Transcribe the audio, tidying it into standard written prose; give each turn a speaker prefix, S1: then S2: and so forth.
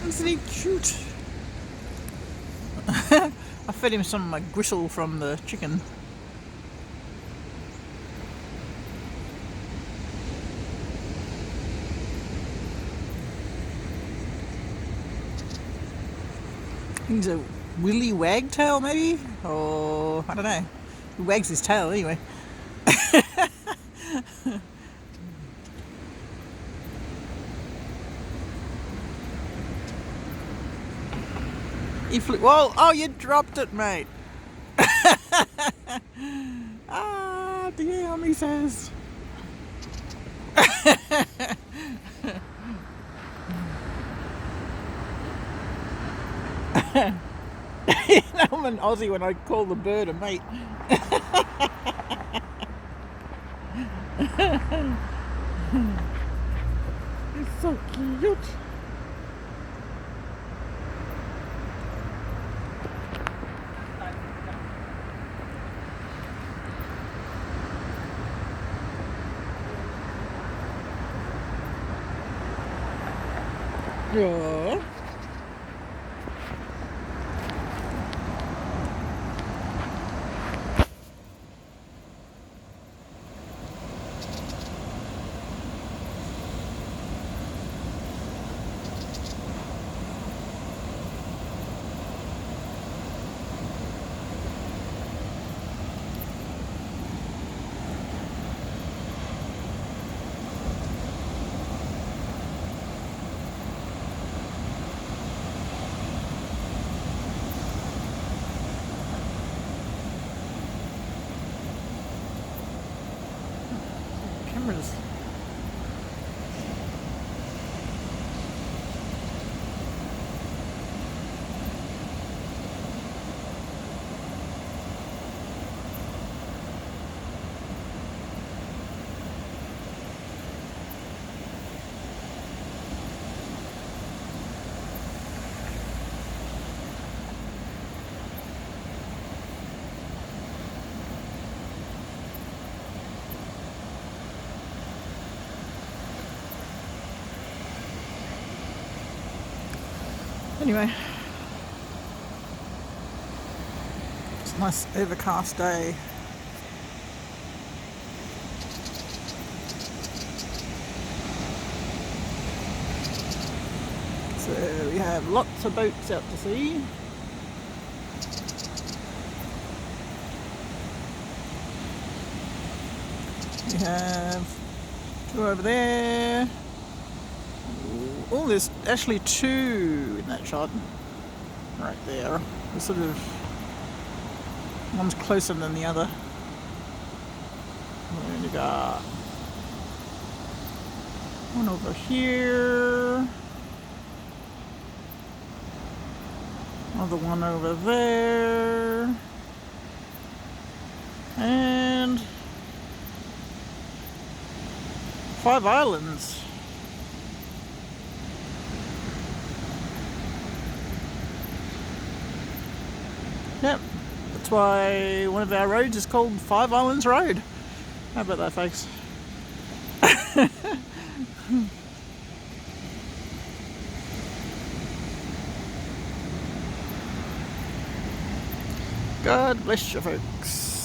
S1: Isn't he cute? I fed him some of my gristle from the chicken. He's a willy wagtail, maybe? Or, I don't know. He wags his tail anyway. He flew. Whoa! Oh, you dropped it, mate. Ah, the army says. I'm an Aussie when I call the bird a mate. It's so cute. Yeah. Cameras. Anyway, it's a nice overcast day. So we have lots of boats out to sea. We have two over there. Oh, there's actually two in that shot. Right there. They're sort of... one's closer than the other. And we got one over here. Another one over there. And 5 islands. Yep, that's why one of our roads is called 5 Islands Road. How about that, folks? God bless you, folks.